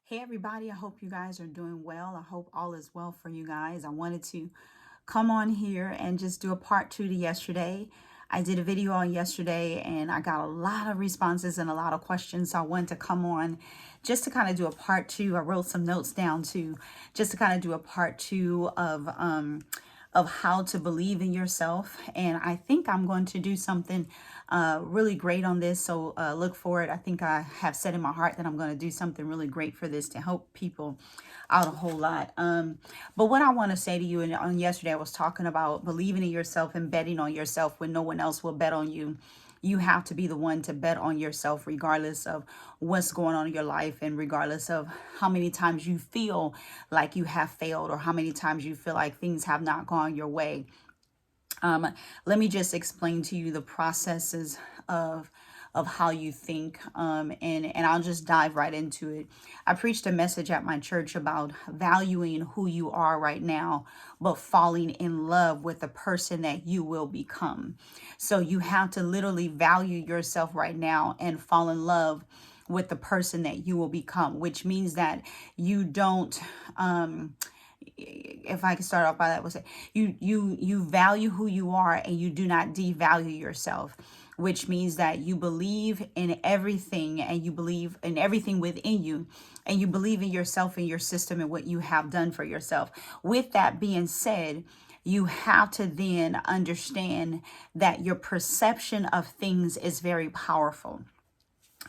Hey everybody, I hope you guys are doing well. I hope all is well for you guys. I wanted to come on here and just do a part two to yesterday. I did a video on yesterday and I got a lot of responses and a lot of questions. So I wanted to come on just to kind of do a part two. I wrote some notes down too, just to kind of do a part two of how to believe in yourself. And I think I'm going to do something really great on this. So look for it. I think I have said in my heart that I'm going to do something really great for this to help people out a whole lot. But what I want to say to you, and on yesterday I was talking about believing in yourself and betting on yourself when no one else will bet on you. You have to be the one to bet on yourself, regardless of what's going on in your life and regardless of how many times you feel like you have failed or how many times you feel like things have not gone your way. Um, Let me just explain to you the processes of how you think, and I'll just dive right into it. I preached a message at my church about valuing who you are right now, but falling in love with the person that you will become. So you have to literally value yourself right now and fall in love with the person that you will become, which means that you don't if I can start off by that, I would say you value who you are and you do not devalue yourself, which means that you believe in everything and you believe in everything within you and you believe in yourself and your system and what you have done for yourself. With that being said, you have to then understand that your perception of things is very powerful.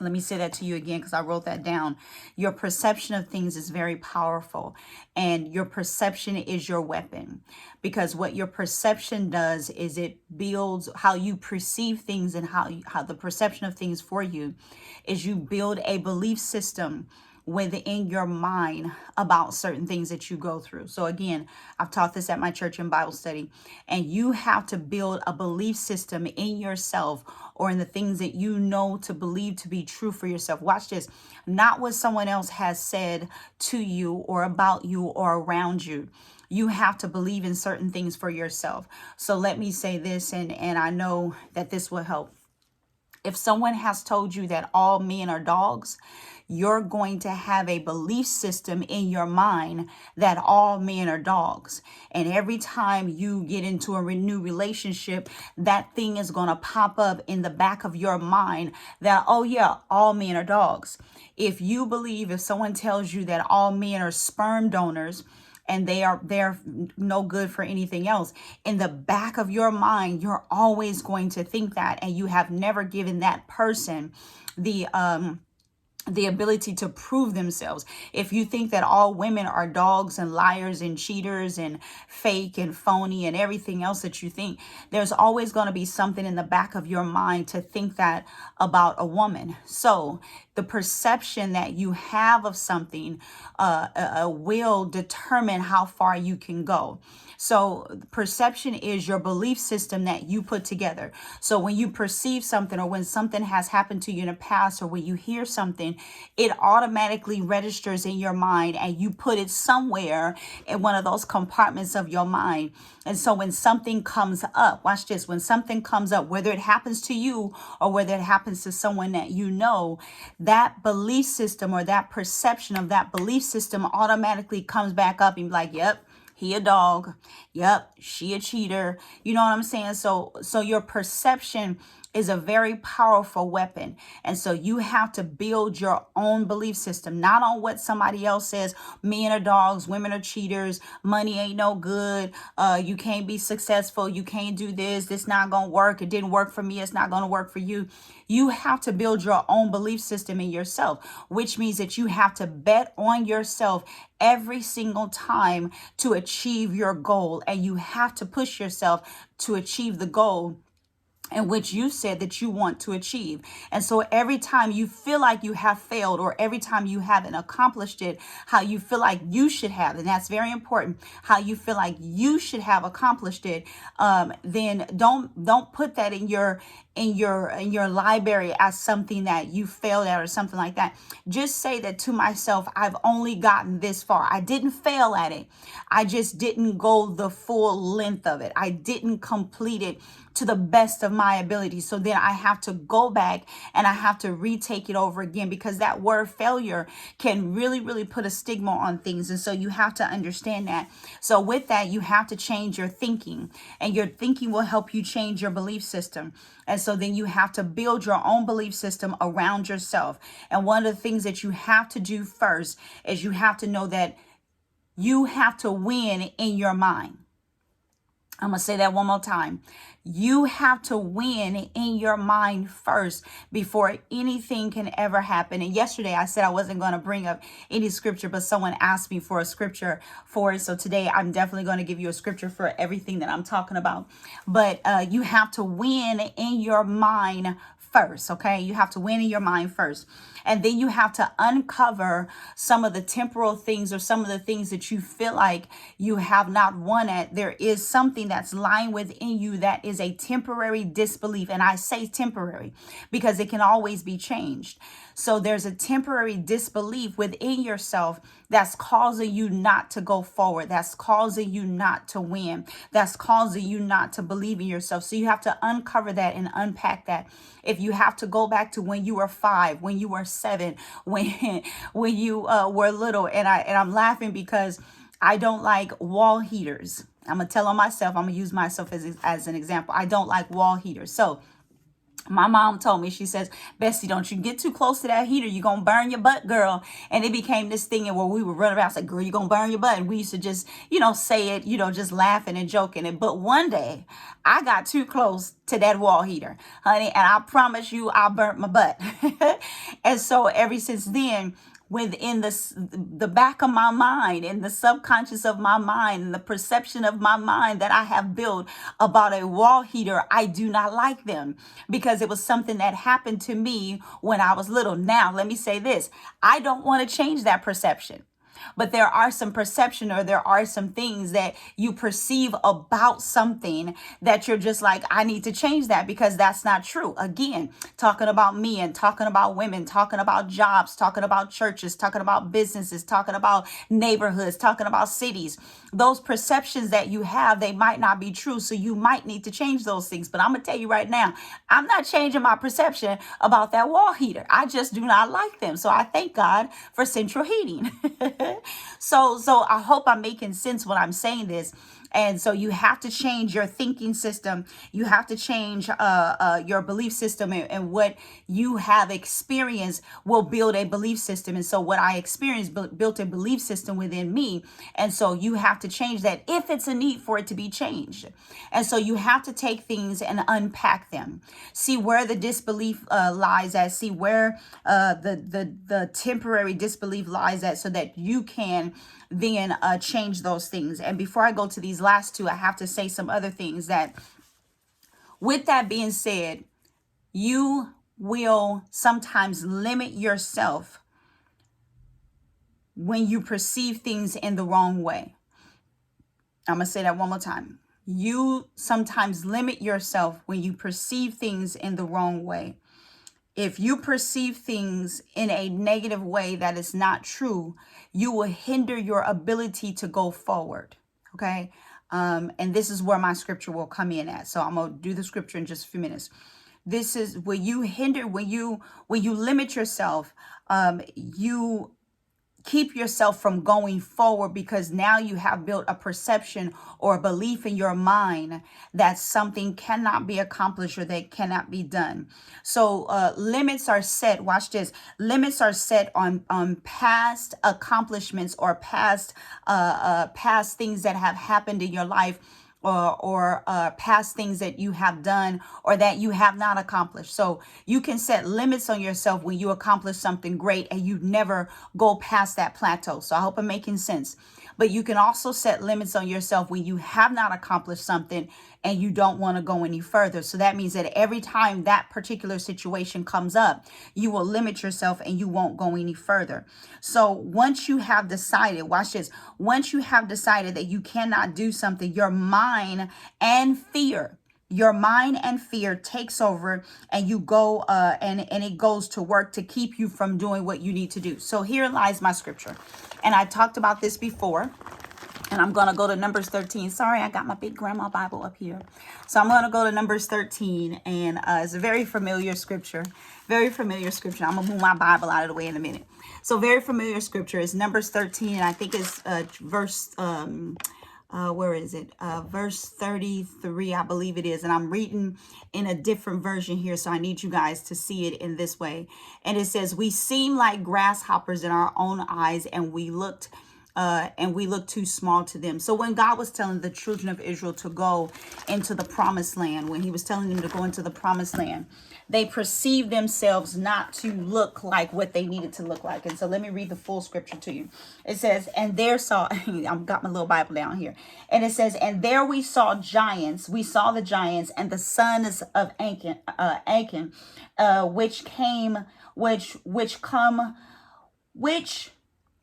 Let me say that to you again because I wrote that down. Your perception of things is very powerful, and your perception is your weapon. Because what your perception does is it builds how you perceive things, and how the perception of things for you is you build a belief system within your mind about certain things that you go through. So again, I've taught this at my church in Bible study, and you have to build a belief system in yourself or in the things that you know to believe to be true for yourself. Watch this. Not what someone else has said to you or about you or around you. You have to believe in certain things for yourself. So let me say this, and I know that this will help. If someone has told you that all men are dogs, you're going to have a belief system in your mind that all men are dogs. And every time you get into a new relationship, that thing is going to pop up in the back of your mind that, oh yeah, all men are dogs. If someone tells you that all men are sperm donors, and they're no good for anything else, in the back of your mind you're always going to think that, and you have never given that person the ability to prove themselves. If you think that all women are dogs and liars and cheaters and fake and phony and everything else that you think, there's always going to be something in the back of your mind to think that about a woman. So the perception that you have of something will determine how far you can go. So perception is your belief system that you put together. So when you perceive something, or when something has happened to you in the past, or when you hear something, it automatically registers in your mind and you put it somewhere in one of those compartments of your mind. And so when something comes up, watch this, when something comes up, whether it happens to you or whether it happens to someone that you know, that belief system or that perception of that belief system automatically comes back up and be like, yep, he a dog. Yep, she a cheater. You know what I'm saying? So your perception is a very powerful weapon. And so you have to build your own belief system, not on what somebody else says. Men are dogs, women are cheaters, money ain't no good, you can't be successful, you can't do this not gonna work, it didn't work for me, it's not gonna work for you. You have to build your own belief system in yourself, which means that you have to bet on yourself every single time to achieve your goal. And you have to push yourself to achieve the goal in which you said that you want to achieve. And so every time you feel like you have failed, or every time you haven't accomplished it how you feel like you should have, and that's very important, how you feel like you should have accomplished it, then don't put that in your library as something that you failed at or something like that. Just say that to myself, I've only gotten this far. I didn't fail at it. I just didn't go the full length of it. I didn't complete it to the best of my ability. So then I have to go back and I have to retake it over again, because that word failure can really, really put a stigma on things. And so you have to understand that. So with that, you have to change your thinking, and your thinking will help you change your belief system. And so then you have to build your own belief system around yourself. And one of the things that you have to do first is you have to know that you have to win in your mind. I'm going to say that one more time. You have to win in your mind first before anything can ever happen. And yesterday I said I wasn't going to bring up any scripture, but someone asked me for a scripture for it. So today I'm definitely going to give you a scripture for everything that I'm talking about. But you have to win in your mind first, okay? You have to win in your mind first. And then you have to uncover some of the temporal things, or some of the things that you feel like you have not won at. There is something that's lying within you that is a temporary disbelief. And I say temporary because it can always be changed. So there's a temporary disbelief within yourself that's causing you not to go forward. That's causing you not to win. That's causing you not to believe in yourself. So you have to uncover that and unpack that. If you have to go back to when you were 5, when you were 7, when you were little, and I'm laughing because I don't like wall heaters. I'm gonna tell on myself. I'm gonna use myself as an example. I don't like wall heaters. So my mom told me, she says, Bessie, don't you get too close to that heater. You're going to burn your butt, girl. And it became this thing where we would run around and say, girl, you're going to burn your butt. And we used to just, say it, just laughing and joking it. But one day I got too close to that wall heater, honey. And I promise you, I burnt my butt. And so ever since then, within the back of my mind and the subconscious of my mind and the perception of my mind that I have built about a wall heater, I do not like them, because it was something that happened to me when I was little. Now, let me say this. I don't want to change that perception. But there are some perception, or there are some things that you perceive about something that you're just like, I need to change that, because that's not true. Again, talking about me and talking about women, talking about jobs, talking about churches, talking about businesses, talking about neighborhoods, talking about cities. Those perceptions that you have, they might not be true. So you might need to change those things. But I'm going to tell you right now, I'm not changing my perception about that wall heater. I just do not like them. So I thank God for central heating. So I hope I'm making sense when I'm saying this. And so you have to change your thinking system. You have to change your belief system, and what you have experienced will build a belief system. And so what I experienced built a belief system within me. And so you have to change that if it's a need for it to be changed. And so you have to take things and unpack them. See where the disbelief lies at. See where the temporary disbelief lies at, so that you can then change those things. And before I go to these last two, I have to say some other things. That with that being said, you will sometimes limit yourself when you perceive things in the wrong way. I'm going to say that one more time. You sometimes limit yourself when you perceive things in the wrong way. If you perceive things in a negative way that is not true, you will hinder your ability to go forward. Okay. And this is where my scripture will come in at. So I'm going to do the scripture in just a few minutes. This is where you hinder, when you limit yourself, you keep yourself from going forward, because now you have built a perception or a belief in your mind that something cannot be accomplished or that cannot be done. So limits are set. Watch this. Limits are set on past accomplishments, or past things that have happened in your life, or past things that you have done or that you have not accomplished. So you can set limits on yourself when you accomplish something great and you never go past that plateau. So I hope I'm making sense. But you can also set limits on yourself when you have not accomplished something and you don't want to go any further. So that means that every time that particular situation comes up, you will limit yourself and you won't go any further. So once you have decided, watch this, once you have decided that you cannot do something, your mind and fear takes over, and you go and it goes to work to keep you from doing what you need to do. So here lies my scripture. And I talked about this before. And I'm going to go to Numbers 13. Sorry, I got my big grandma Bible up here. So I'm going to go to Numbers 13. And it's a very familiar scripture. Very familiar scripture. I'm going to move my Bible out of the way in a minute. So very familiar scripture is Numbers 13. And I think it's where is it? Verse 33, I believe it is. And I'm reading in a different version here. So I need you guys to see it in this way. And it says, we seem like grasshoppers in our own eyes, and we looked too small to them. So when God was telling the children of Israel to go into the promised land, when he was telling them to go into the promised land, they perceived themselves not to look like what they needed to look like. And so let me read the full scripture to you. It says, and there saw, I've got my little Bible down here. And it says, and there we saw giants. We saw the giants and the sons of Achan, which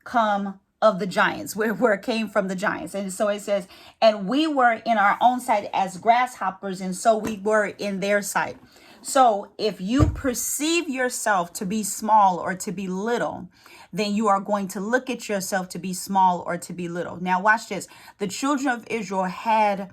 come of the giants, where it came from the giants. And so it says, and we were in our own sight as grasshoppers, and so we were in their sight. So if you perceive yourself to be small or to be little, then you are going to look at yourself to be small or to be little. Now watch this. The children of Israel had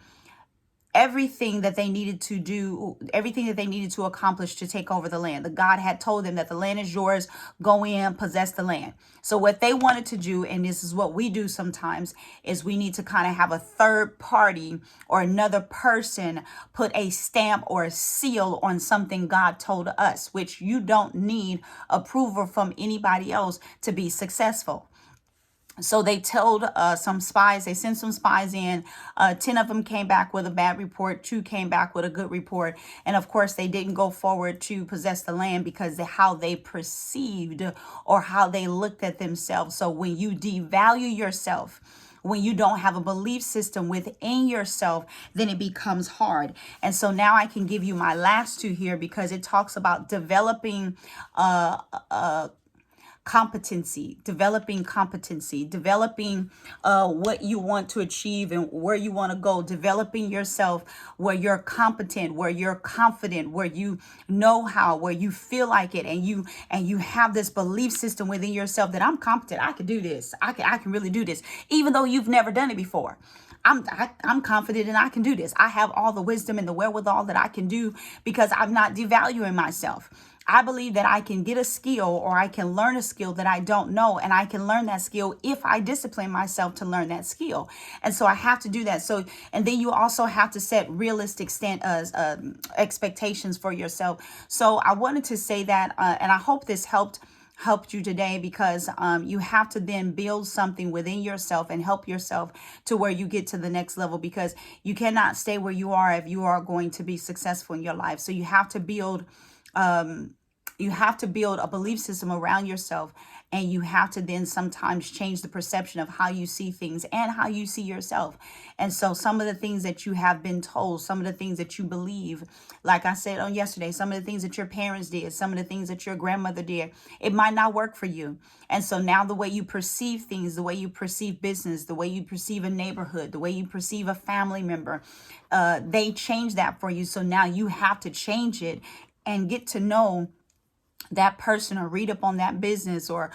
everything that they needed to do, everything that they needed to accomplish to take over the land. The God had told them that the land is yours, go in, possess the land. So what they wanted to do, and this is what we do sometimes, is we need to kind of have a third party or another person put a stamp or a seal on something God told us, which you don't need approval from anybody else to be successful. So they told some spies, they sent some spies in. 10 of them came back with a bad report. 2 came back with a good report. And of course, they didn't go forward to possess the land because of how they perceived or how they looked at themselves. So when you devalue yourself, when you don't have a belief system within yourself, then it becomes hard. And so now I can give you my last 2 here because it talks about developing developing what you want to achieve and where you want to go, developing yourself where you're competent, where you're confident, where you know how, where you feel like it, and you have this belief system within yourself that I'm competent, I can do this, I can really do this, even though you've never done it before. I'm confident and I can do this. I have all the wisdom and the wherewithal that I can do because I'm not devaluing myself. I believe that I can get a skill or I can learn a skill that I don't know, and I can learn that skill if I discipline myself to learn that skill. And so I have to do that. So, and then you also have to set realistic expectations for yourself. So I wanted to say that, and I hope this helped you today, because you have to then build something within yourself and help yourself to where you get to the next level, because you cannot stay where you are if you are going to be successful in your life. So you have to build a belief system around yourself, and you have to then sometimes change the perception of how you see things and how you see yourself. And so some of the things that you have been told, some of the things that you believe, like I said on yesterday, some of the things that your parents did, some of the things that your grandmother did, it might not work for you. And so now the way you perceive things, the way you perceive business, the way you perceive a neighborhood, the way you perceive a family member, they change that for you. So now you have to change it and get to know that person, or read up on that business, or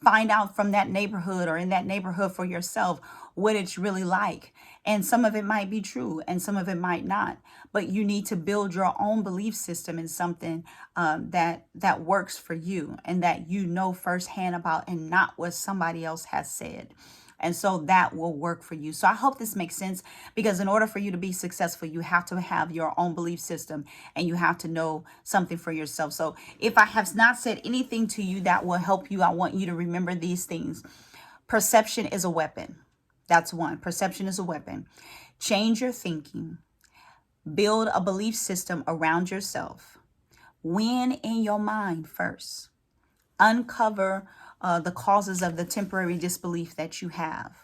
find out from that neighborhood or in that neighborhood for yourself what it's really like. And some of it might be true and some of it might not, but you need to build your own belief system in something that works for you and that you know firsthand about, and not what somebody else has said. And so that will work for you. So I hope this makes sense, because in order for you to be successful, you have to have your own belief system and you have to know something for yourself. So if I have not said anything to you that will help you, I want you to remember these things. Perception is a weapon. That's one. Perception is a weapon. Change your thinking. Build a belief system around yourself. Win in your mind first. Uncover the causes of the temporary disbelief that you have.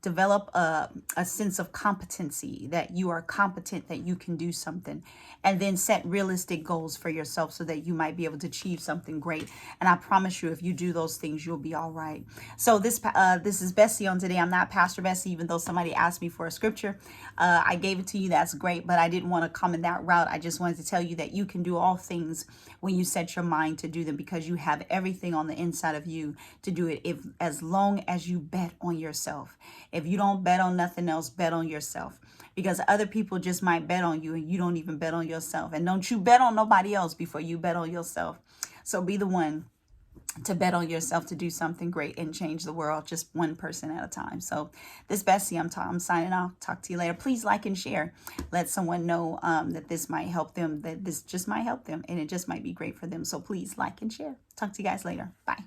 Develop a sense of competency, that you are competent, that you can do something, and then set realistic goals for yourself so that you might be able to achieve something great. And I promise you, if you do those things, you'll be all right. So this is Bessie on today. I'm not Pastor Bessie, even though somebody asked me for a scripture. I gave it to you. That's great, but I didn't want to come in that route. I just wanted to tell you that you can do all things when you set your mind to do them, because you have everything on the inside of you to do it, as long as you bet on yourself. yourself. If you don't bet on nothing else, bet on yourself. Because other people just might bet on you and you don't even bet on yourself. And don't you bet on nobody else before you bet on yourself. So be the one to bet on yourself to do something great and change the world, just one person at a time. So this Bessie, I'm signing off. Talk to you later. Please like and share. Let someone know that this might help them, that this just might help them, and it just might be great for them. So please like and share. Talk to you guys later. Bye.